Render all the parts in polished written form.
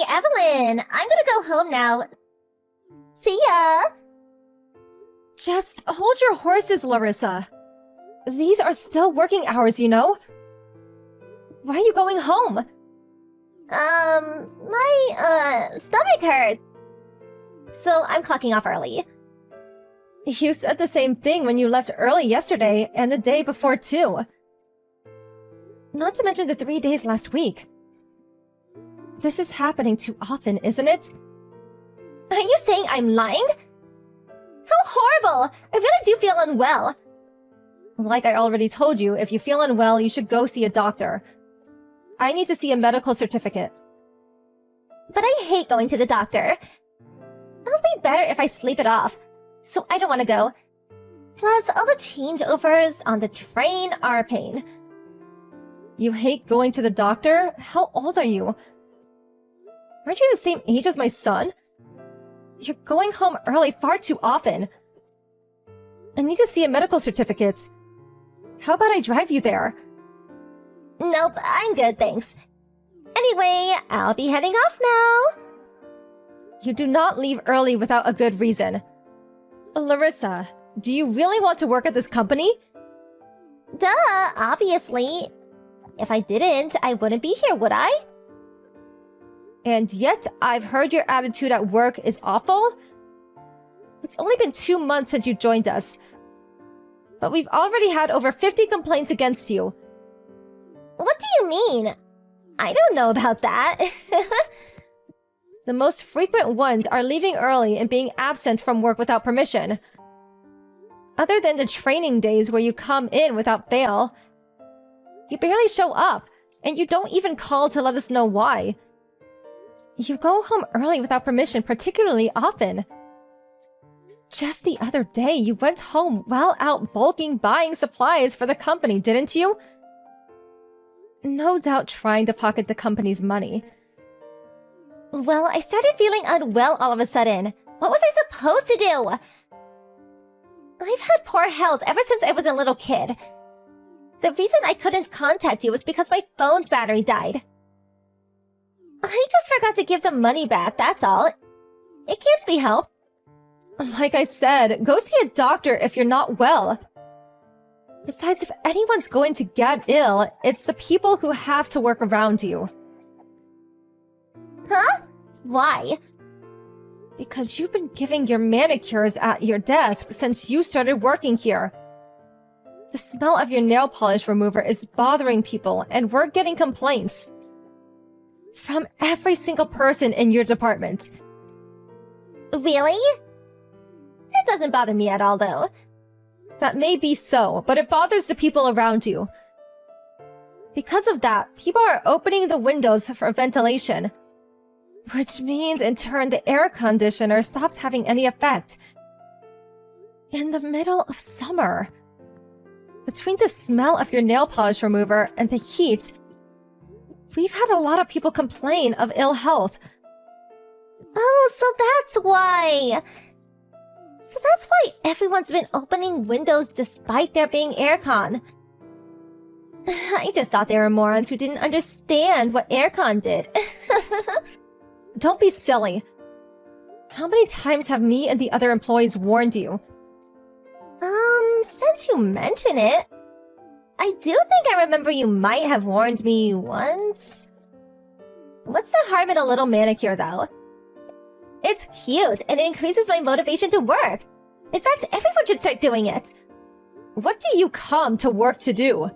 Evelyn! I'm gonna go home now. See ya! Just hold your horses, Larissa. These are still working hours, you know? Why are you going home? My stomach hurts. So I'm clocking off early. You said the same thing when you left early yesterday and the day before, too. Not to mention the 3 days last week. This is happening too often, isn't it? Are you saying I'm lying? How horrible! I really do feel unwell. Like I already told you, if you feel unwell, you should go see a doctor. I need to see a medical certificate. But I hate going to the doctor. It'll be better if I sleep it off, so I don't want to go. Plus, all the changeovers on the train are a pain. You hate going to the doctor? How old are you? Aren't you the same age as my son? You're going home early far too often. I need to see a medical certificate. How about I drive you there? Nope, I'm good, thanks. Anyway, I'll be heading off now. You do not leave early without a good reason. Larissa, do you really want to work at this company? Duh, obviously. If I didn't, I wouldn't be here, would I? And yet, I've heard your attitude at work is awful. It's only been 2 months since you joined us. But we've already had over 50 complaints against you. What do you mean? I don't know about that. The most frequent ones are leaving early and being absent from work without permission. Other than the training days where you come in without fail, you barely show up, and you don't even call to let us know why. You go home early without permission particularly often. Just the other day, you went home while out bulking buying supplies for the company, didn't you? No doubt trying to pocket the company's money. Well, I started feeling unwell all of a sudden. What was I supposed to do? I've had poor health ever since I was a little kid. The reason I couldn't contact you was because my phone's battery died. I just forgot to give the money back, that's all. It can't be helped. Like I said, go see a doctor if you're not well. Besides, if anyone's going to get ill, it's the people who have to work around you. Huh? Why? Because you've been giving your manicures at your desk since you started working here. The smell of your nail polish remover is bothering people, and we're getting complaints. From every single person in your department. Really? It doesn't bother me at all, though. That may be so, but it bothers the people around you. Because of that, people are opening the windows for ventilation. Which means, in turn, the air conditioner stops having any effect. In the middle of summer. Between the smell of your nail polish remover and the heat, we've had a lot of people complain of ill health. Oh, so that's why! So that's why everyone's been opening windows despite there being aircon. I just thought they were morons who didn't understand what aircon did. Don't be silly. How many times have me and the other employees warned you? Since you mention it, I do think I remember you might have warned me once. What's the harm in a little manicure, though? It's cute, and it increases my motivation to work. In fact, everyone should start doing it. What do you come to work to do?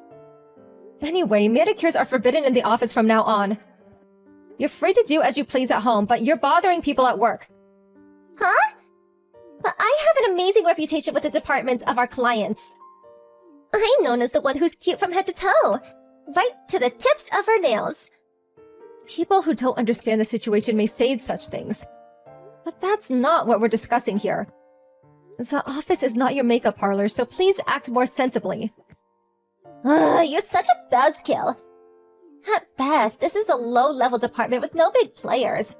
Anyway, manicures are forbidden in the office from now on. You're free to do as you please at home, but you're bothering people at work. Huh? But I have an amazing reputation with the department of our clients. I'm known as the one who's cute from head to toe, right to the tips of her nails. People who don't understand the situation may say such things. But that's not what we're discussing here. The office is not your makeup parlor, so please act more sensibly. You're such a buzzkill. At best, this is a low-level department with no big players.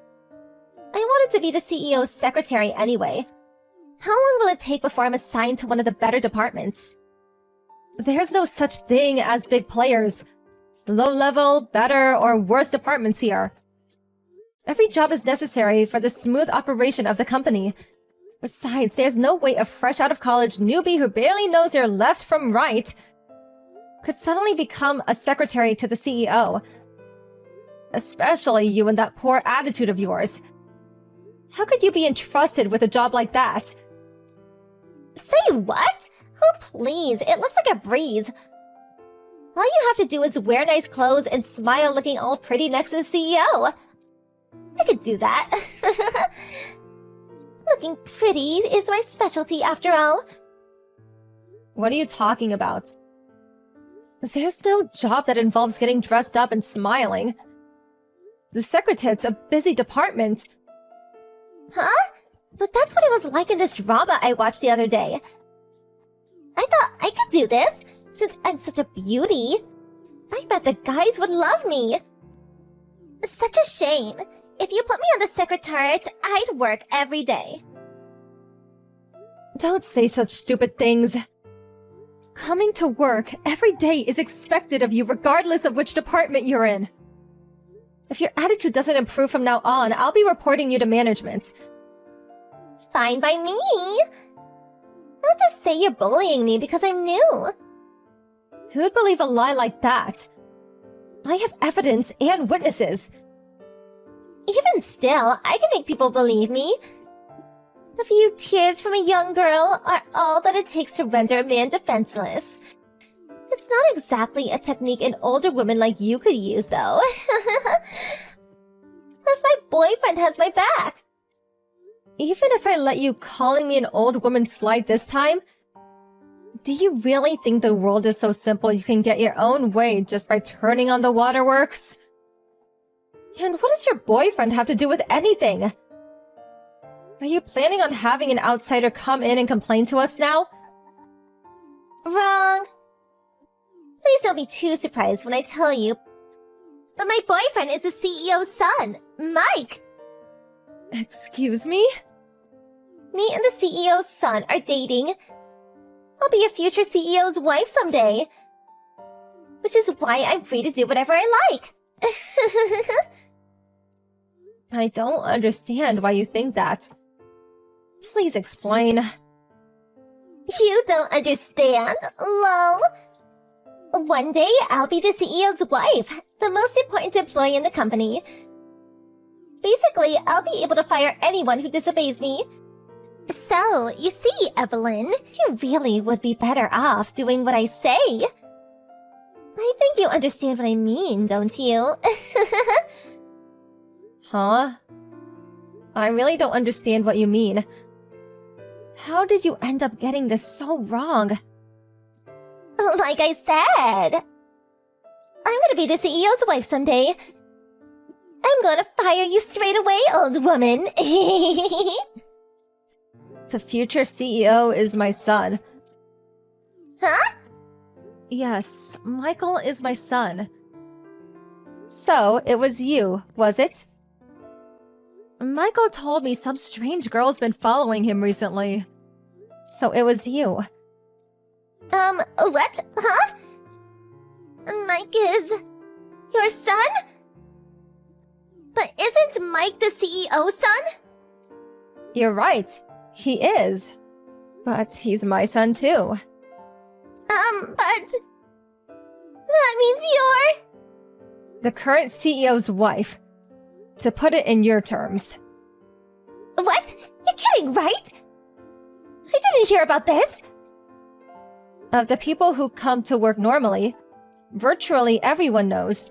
I wanted to be the CEO's secretary anyway. How long will it take before I'm assigned to one of the better departments? There's no such thing as big players. Low-level, better, or worse departments here. Every job is necessary for the smooth operation of the company. Besides, there's no way a fresh out of college newbie who barely knows their left from right could suddenly become a secretary to the CEO. Especially you and that poor attitude of yours. How could you be entrusted with a job like that? Say what? Oh, please, it looks like a breeze. All you have to do is wear nice clothes and smile looking all pretty next to the CEO. I could do that. Looking pretty is my specialty after all. What are you talking about? There's no job that involves getting dressed up and smiling. The secretariat's a busy department. Huh? But that's what it was like in this drama I watched the other day. I thought I could do this, since I'm such a beauty. I bet the guys would love me. Such a shame. If you put me on the secretariat, I'd work every day. Don't say such stupid things. Coming to work every day is expected of you regardless of which department you're in. If your attitude doesn't improve from now on, I'll be reporting you to management. Fine by me. Don't just say you're bullying me because I'm new. Who'd believe a lie like that? I have evidence and witnesses. Even still, I can make people believe me. A few tears from a young girl are all that it takes to render a man defenseless. It's not exactly a technique an older woman like you could use, though. Plus, my boyfriend has my back. Even if I let you calling me an old woman slide this time, do you really think the world is so simple you can get your own way just by turning on the waterworks? And what does your boyfriend have to do with anything? Are you planning on having an outsider come in and complain to us now? Wrong. Please don't be too surprised when I tell you. But my boyfriend is the CEO's son, Mike. Excuse me? Me and the CEO's son are dating. I'll be a future CEO's wife someday. Which is why I'm free to do whatever I like. I don't understand why you think that. Please explain. You don't understand, lol. One day, I'll be the CEO's wife, the most important employee in the company. Basically, I'll be able to fire anyone who disobeys me. So, you see, Evelyn, you really would be better off doing what I say. I think you understand what I mean, don't you? Huh? I really don't understand what you mean. How did you end up getting this so wrong? Like I said, I'm gonna be the CEO's wife someday. I'm gonna fire you straight away, old woman. The future CEO is my son. Huh? Yes, Michael is my son. So, it was you, was it? Michael told me some strange girl's been following him recently. So it was you. What? Huh? Mike is your son? But isn't Mike the CEO's son? You're right. He is. But he's my son too. But that means you're the current CEO's wife. To put it in your terms. What? You're kidding, right? I didn't hear about this. Of the people who come to work normally, virtually everyone knows.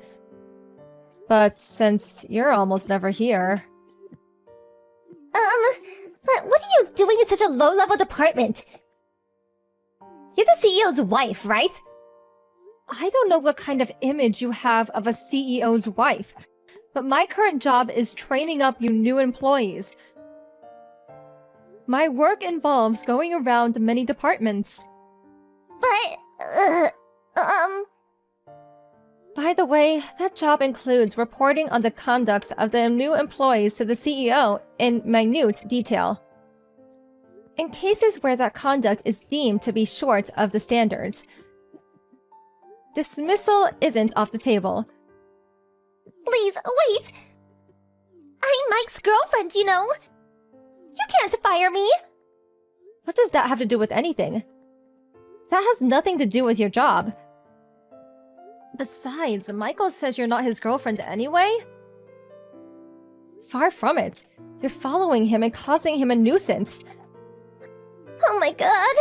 But since you're almost never here... But what are you doing in such a low-level department? You're the CEO's wife, right? I don't know what kind of image you have of a CEO's wife, but my current job is training up you new employees. My work involves going around many departments. But, By the way, that job includes reporting on the conducts of the new employees to the CEO in minute detail. In cases where that conduct is deemed to be short of the standards, dismissal isn't off the table. Please, wait! Mike's girlfriend, you know. You can't fire me. What does that have to do with anything? That has nothing to do with your job. Besides, Michael says you're not his girlfriend anyway? Far from it. You're following him and causing him a nuisance. Oh my god.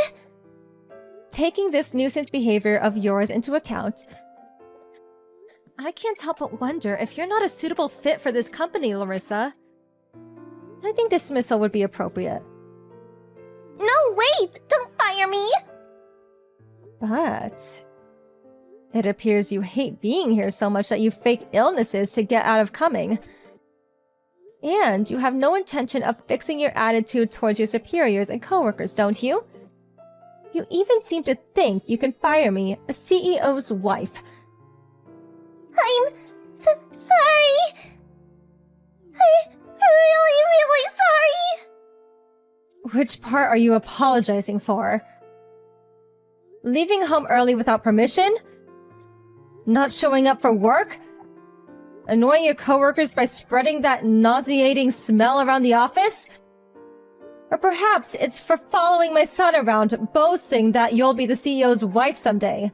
Taking this nuisance behavior of yours into account, I can't help but wonder if you're not a suitable fit for this company, Larissa. I think dismissal would be appropriate. No, wait! Don't fire me! But it appears you hate being here so much that you fake illnesses to get out of coming. And you have no intention of fixing your attitude towards your superiors and coworkers, don't you? You even seem to think you can fire me, a CEO's wife. I'm sorry. I'm really, really sorry. Which part are you apologizing for? Leaving home early without permission? Not showing up for work? Annoying your coworkers by spreading that nauseating smell around the office? Or perhaps it's for following my son around, boasting that you'll be the CEO's wife someday.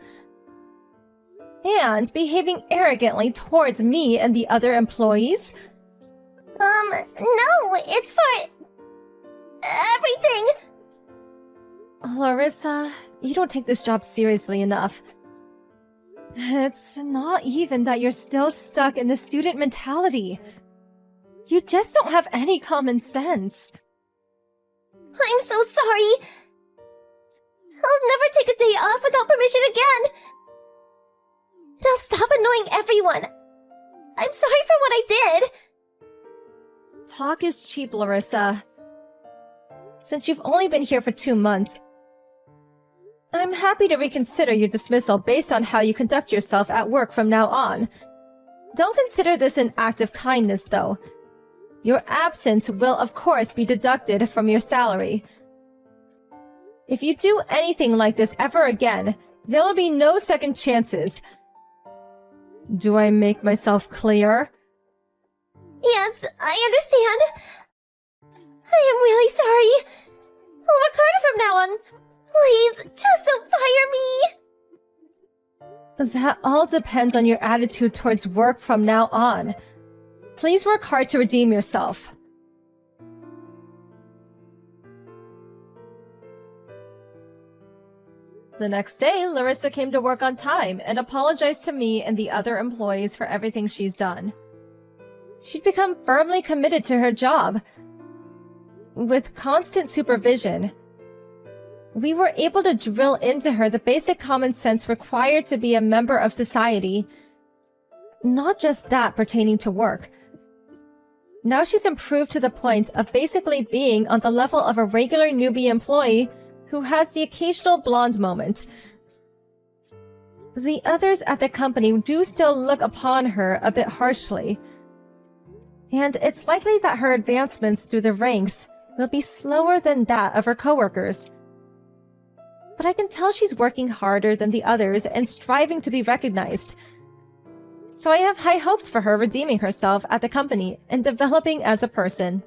And behaving arrogantly towards me and the other employees? No, it's for everything. Larissa, you don't take this job seriously enough. It's not even that you're still stuck in the student mentality. You just don't have any common sense. I'm so sorry. I'll never take a day off without permission again. I'll stop annoying everyone. I'm sorry for what I did. Talk is cheap, Larissa. Since you've only been here for 2 months, I'm happy to reconsider your dismissal based on how you conduct yourself at work from now on. Don't consider this an act of kindness, though. Your absence will, of course, be deducted from your salary. If you do anything like this ever again, there will be no second chances. Do I make myself clear? Yes, I understand. I am really sorry. I'll work harder from now on. Please, just don't fire me. That all depends on your attitude towards work from now on. Please work hard to redeem yourself. The next day, Larissa came to work on time and apologized to me and the other employees for everything she's done. She'd become firmly committed to her job. With constant supervision, we were able to drill into her the basic common sense required to be a member of society. Not just that pertaining to work. Now she's improved to the point of basically being on the level of a regular newbie employee who has the occasional blonde moment. The others at the company do still look upon her a bit harshly. And it's likely that her advancements through the ranks will be slower than that of her coworkers. But I can tell she's working harder than the others and striving to be recognized. So I have high hopes for her redeeming herself at the company and developing as a person.